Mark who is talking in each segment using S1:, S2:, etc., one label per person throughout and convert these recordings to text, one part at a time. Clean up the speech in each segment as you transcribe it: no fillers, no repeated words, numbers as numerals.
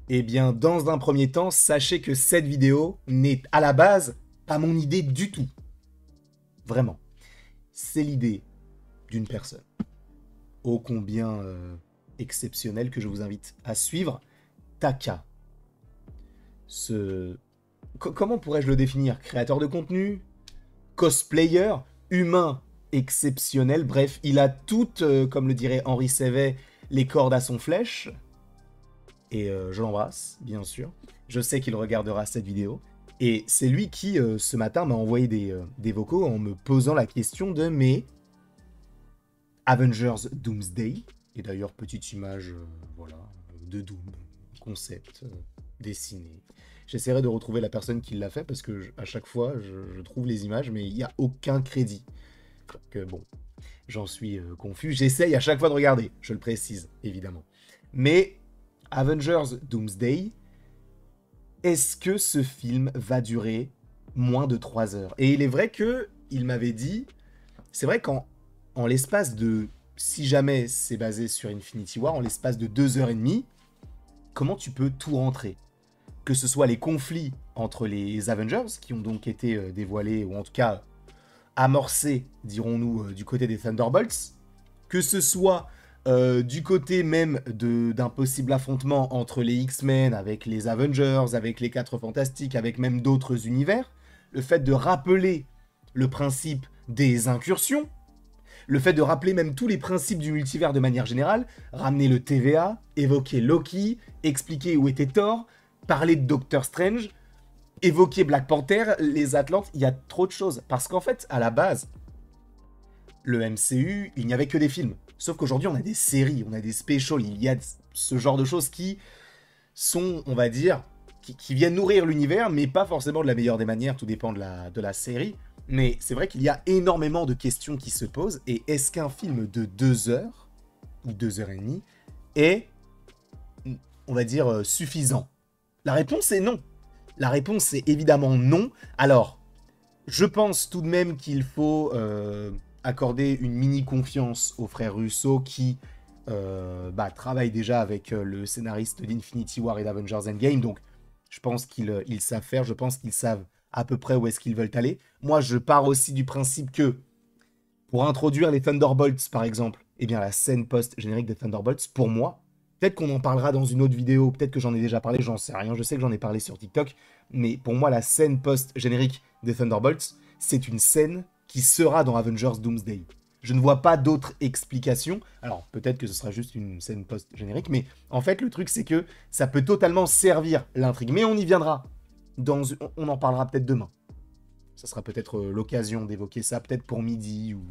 S1: Eh bien, dans un premier temps, sachez que cette vidéo n'est à la base pas mon idée du tout. Vraiment. C'est l'idée d'une personne ô combien exceptionnelle que je vous invite à suivre, Taka. Ce... Comment pourrais-je le définir? Créateur de contenu, cosplayer, humain exceptionnel, bref, il a toutes, comme le dirait Henri Sévet, les cordes à son flèche. Et je l'embrasse, bien sûr. Je sais qu'il regardera cette vidéo. Et c'est lui qui, ce matin, m'a envoyé des vocaux en me posant la question de mais Avengers Doomsday, et d'ailleurs petite image, voilà, de Doom, concept, dessiné. J'essaierai de retrouver la personne qui l'a fait parce que à chaque fois je trouve les images mais il n'y a aucun crédit. Donc bon, j'en suis confus. J'essaye à chaque fois de regarder, je le précise évidemment. Mais Avengers Doomsday, est-ce que ce film va durer moins de 3 heures? Et il est vrai que il m'avait dit, c'est vrai qu'en l'espace de, si jamais c'est basé sur Infinity War, en l'espace de 2 heures et demie, comment tu peux tout rentrer? Que ce soit les conflits entre les Avengers, qui ont donc été dévoilés, ou en tout cas amorcés, dirons-nous, du côté des Thunderbolts, que ce soit du côté même d'un possible affrontement entre les X-Men, avec les Avengers, avec les 4 Fantastiques, avec même d'autres univers, le fait de rappeler le principe des incursions, le fait de rappeler même tous les principes du multivers de manière générale, ramener le TVA, évoquer Loki, expliquer où était Thor, parler de Doctor Strange, évoquer Black Panther, les Atlantes, il y a trop de choses. Parce qu'en fait, à la base, le MCU, il n'y avait que des films. Sauf qu'aujourd'hui, on a des séries, on a des specials, il y a ce genre de choses qui sont, on va dire, qui viennent nourrir l'univers, mais pas forcément de la meilleure des manières, tout dépend de la série. Mais c'est vrai qu'il y a énormément de questions qui se posent, et est-ce qu'un film de 2 heures, ou 2 heures et demie, est, on va dire, suffisant? La réponse est non. La réponse est évidemment non. Alors, je pense tout de même qu'il faut accorder une mini confiance aux frères Russo qui travaillent déjà avec le scénariste d'Infinity War et d'Avengers Endgame. Donc, je pense qu'ils savent faire. Je pense qu'ils savent à peu près où est-ce qu'ils veulent aller. Moi, je pars aussi du principe que pour introduire les Thunderbolts, par exemple, eh bien, la scène post-générique des Thunderbolts, pour moi, peut-être qu'on en parlera dans une autre vidéo, peut-être que j'en ai déjà parlé, j'en sais rien, je sais que j'en ai parlé sur TikTok, mais pour moi, la scène post-générique des Thunderbolts, c'est une scène qui sera dans Avengers Doomsday. Je ne vois pas d'autre explication. Alors, peut-être que ce sera juste une scène post-générique, mais en fait, le truc, c'est que ça peut totalement servir l'intrigue. Mais on y viendra. On en parlera peut-être demain. Ça sera peut-être l'occasion d'évoquer ça, peut-être pour midi ou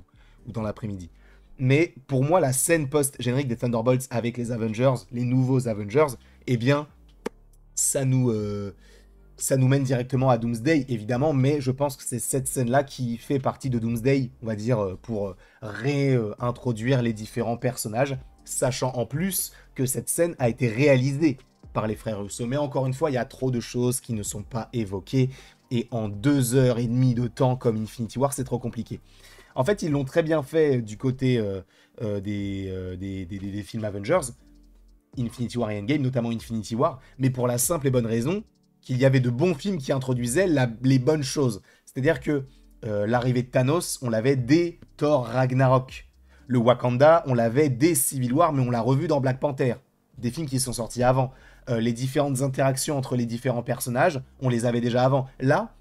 S1: dans l'après-midi. Mais pour moi, la scène post-générique des Thunderbolts avec les Avengers, les nouveaux Avengers, eh bien, ça nous mène directement à Doomsday, évidemment, mais je pense que c'est cette scène-là qui fait partie de Doomsday, on va dire, pour réintroduire les différents personnages, sachant en plus que cette scène a été réalisée par les frères Russo. Mais encore une fois, il y a trop de choses qui ne sont pas évoquées, et en 2 heures et demie de temps comme Infinity War, c'est trop compliqué. En fait, ils l'ont très bien fait du côté des films Avengers, Infinity War et Endgame, notamment Infinity War, mais pour la simple et bonne raison qu'il y avait de bons films qui introduisaient les bonnes choses. C'est-à-dire que l'arrivée de Thanos, on l'avait dès Thor Ragnarok. Le Wakanda, on l'avait dès Civil War, mais on l'a revu dans Black Panther. Des films qui sont sortis avant. Les différentes interactions entre les différents personnages, on les avait déjà avant. Là,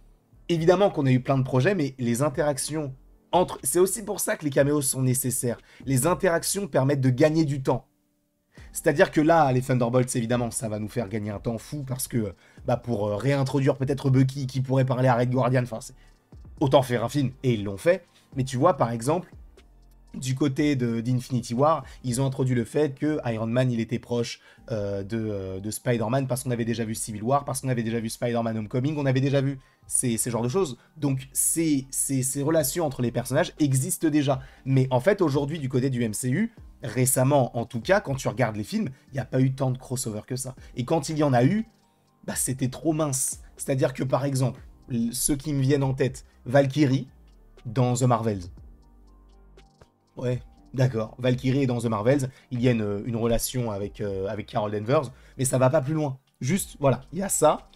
S1: évidemment qu'on a eu plein de projets, mais les interactions entre... C'est aussi pour ça que les caméos sont nécessaires. Les interactions permettent de gagner du temps. C'est-à-dire que là, les Thunderbolts, évidemment, ça va nous faire gagner un temps fou parce que pour réintroduire peut-être Bucky qui pourrait parler à Red Guardian, enfin, autant faire un film, et ils l'ont fait. Mais tu vois, par exemple, du côté d'Infinity War, ils ont introduit le fait que Iron Man, il était proche de Spider-Man parce qu'on avait déjà vu Civil War, parce qu'on avait déjà vu Spider-Man Homecoming, on avait déjà vu ces genres de choses. Donc, ces relations entre les personnages existent déjà. Mais en fait, aujourd'hui, du côté du MCU, récemment, en tout cas, quand tu regardes les films, il n'y a pas eu tant de crossover que ça. Et quand il y en a eu, c'était trop mince. C'est-à-dire que, par exemple, ceux qui me viennent en tête, Valkyrie, dans The Marvels. Ouais, d'accord. Valkyrie est dans The Marvels, il y a une relation avec Carol Danvers, mais ça va pas plus loin. Juste, voilà, il y a ça.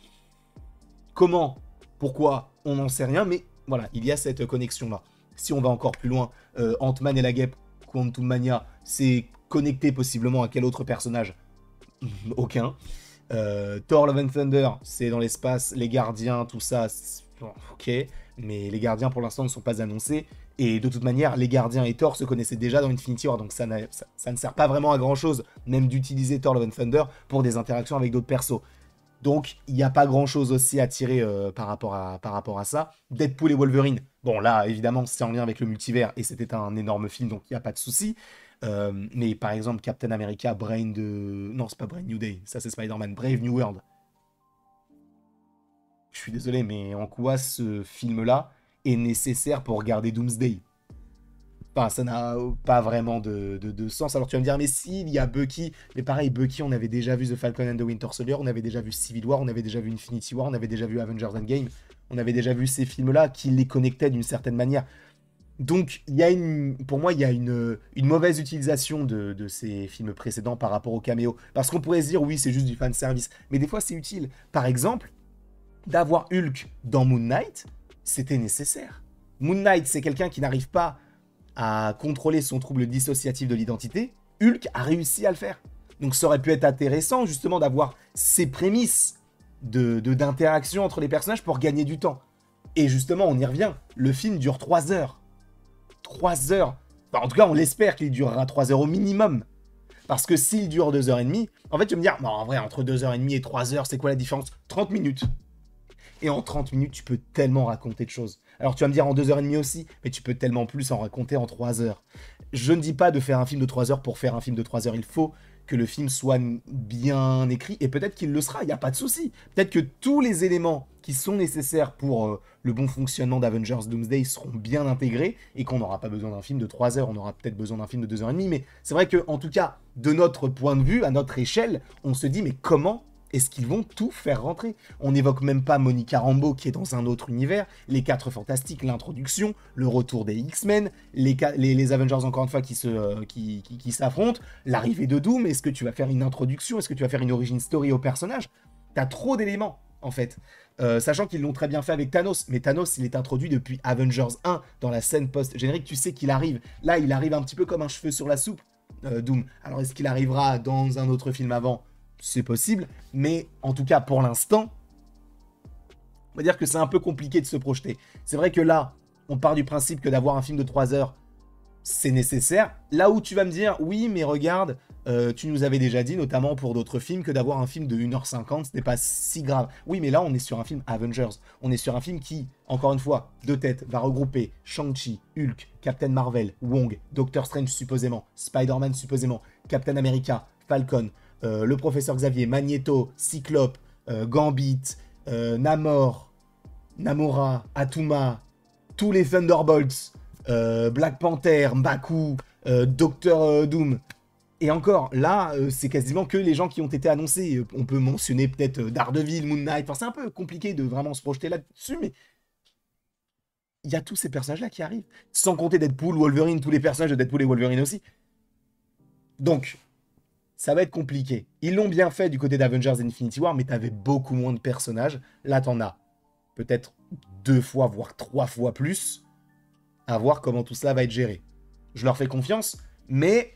S1: Comment, pourquoi, on n'en sait rien, mais voilà, il y a cette connexion-là. Si on va encore plus loin, Ant-Man et la Guêpe, Quantum Mania, c'est connecté possiblement à quel autre personnage? Aucun. Thor Love and Thunder, c'est dans l'espace, les gardiens, tout ça, bon, ok, mais les gardiens pour l'instant ne sont pas annoncés, et de toute manière, les gardiens et Thor se connaissaient déjà dans Infinity War, donc ça ne sert pas vraiment à grand chose, même d'utiliser Thor Love and Thunder pour des interactions avec d'autres persos. Donc, il n'y a pas grand-chose aussi à tirer par rapport à ça. Deadpool et Wolverine, bon là, évidemment, c'est en lien avec le multivers, et c'était un énorme film, donc il n'y a pas de souci. Mais par exemple, Captain America, Brain de... Non, c'est pas Brain New Day, ça c'est Spider-Man, Brave New World. Je suis désolé, mais en quoi ce film-là est nécessaire pour regarder Doomsday? Enfin, ça n'a pas vraiment de sens. Alors tu vas me dire, mais si, il y a Bucky. Mais pareil, Bucky, on avait déjà vu The Falcon and the Winter Soldier, on avait déjà vu Civil War, on avait déjà vu Infinity War, on avait déjà vu Avengers Endgame. On avait déjà vu ces films-là qui les connectaient d'une certaine manière. Donc, pour moi, il y a une mauvaise utilisation de ces films précédents par rapport aux caméos. Parce qu'on pourrait se dire, oui, c'est juste du fanservice. Mais des fois, c'est utile. Par exemple, d'avoir Hulk dans Moon Knight, c'était nécessaire. Moon Knight, c'est quelqu'un qui n'arrive pas à contrôler son trouble dissociatif de l'identité. Hulk a réussi à le faire. Donc, ça aurait pu être intéressant, justement, d'avoir ces prémices d'interaction entre les personnages pour gagner du temps. Et justement, on y revient. Le film dure 3 heures. 3 heures. Enfin, en tout cas, on l'espère qu'il durera 3 heures au minimum. Parce que s'il dure 2h30, en fait, tu vas me dire, non, en vrai, entre 2h30 et 3 heures, c'est quoi la différence? 30 minutes. Et en 30 minutes, tu peux tellement raconter de choses. Alors, tu vas me dire en 2h30 aussi, mais tu peux tellement plus en raconter en 3 heures. Je ne dis pas de faire un film de 3 heures pour faire un film de 3 heures. Il faut que le film soit bien écrit, et peut-être qu'il le sera, il n'y a pas de souci. Peut-être que tous les éléments qui sont nécessaires pour le bon fonctionnement d'Avengers Doomsday seront bien intégrés, et qu'on n'aura pas besoin d'un film de 3 heures, on aura peut-être besoin d'un film de 2h30, mais c'est vrai que, en tout cas, de notre point de vue, à notre échelle, on se dit, mais comment est-ce qu'ils vont tout faire rentrer? On n'évoque même pas Monica Rambeau qui est dans un autre univers, les 4 Fantastiques, l'introduction, le retour des X-Men, les Avengers encore une fois qui s'affrontent, l'arrivée de Doom, est-ce que tu vas faire une introduction, est-ce que tu vas faire une origin story au personnage? T'as trop d'éléments en fait. Sachant qu'ils l'ont très bien fait avec Thanos, mais Thanos il est introduit depuis Avengers 1 dans la scène post-générique, tu sais qu'il arrive. Là il arrive un petit peu comme un cheveu sur la soupe, Doom. Alors est-ce qu'il arrivera dans un autre film avant? C'est possible, mais en tout cas pour l'instant, on va dire que c'est un peu compliqué de se projeter. C'est vrai que là, on part du principe que d'avoir un film de 3 heures, c'est nécessaire. Là où tu vas me dire, oui, mais regarde, tu nous avais déjà dit, notamment pour d'autres films, que d'avoir un film de 1h50, ce n'est pas si grave. Oui, mais là, on est sur un film Avengers. On est sur un film qui, encore une fois, de tête, va regrouper Shang-Chi, Hulk, Captain Marvel, Wong, Doctor Strange supposément, Spider-Man supposément, Captain America, Falcon, le professeur Xavier, Magneto, Cyclope, Gambit, Namor, Namora, Atuma, tous les Thunderbolts, Black Panther, Mbaku, Docteur Doom. Et encore, là, c'est quasiment que les gens qui ont été annoncés. On peut mentionner peut-être Daredevil, Moon Knight. Enfin, c'est un peu compliqué de vraiment se projeter là-dessus, mais il y a tous ces personnages-là qui arrivent. Sans compter Deadpool, Wolverine, tous les personnages de Deadpool et Wolverine aussi. Donc, ça va être compliqué. Ils l'ont bien fait du côté d'Avengers Infinity War, mais t'avais beaucoup moins de personnages. Là, t'en as peut-être 2 fois, voire 3 fois plus. À voir comment tout ça va être géré. Je leur fais confiance, mais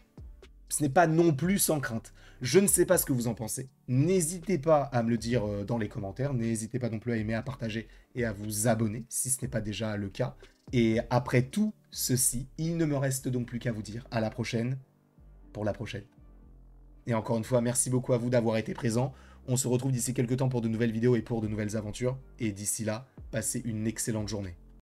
S1: ce n'est pas non plus sans crainte. Je ne sais pas ce que vous en pensez. N'hésitez pas à me le dire dans les commentaires. N'hésitez pas non plus à aimer, à partager et à vous abonner si ce n'est pas déjà le cas. Et après tout ceci, il ne me reste donc plus qu'à vous dire à la prochaine pour la prochaine. Et encore une fois, merci beaucoup à vous d'avoir été présents. On se retrouve d'ici quelques temps pour de nouvelles vidéos et pour de nouvelles aventures. Et d'ici là, passez une excellente journée.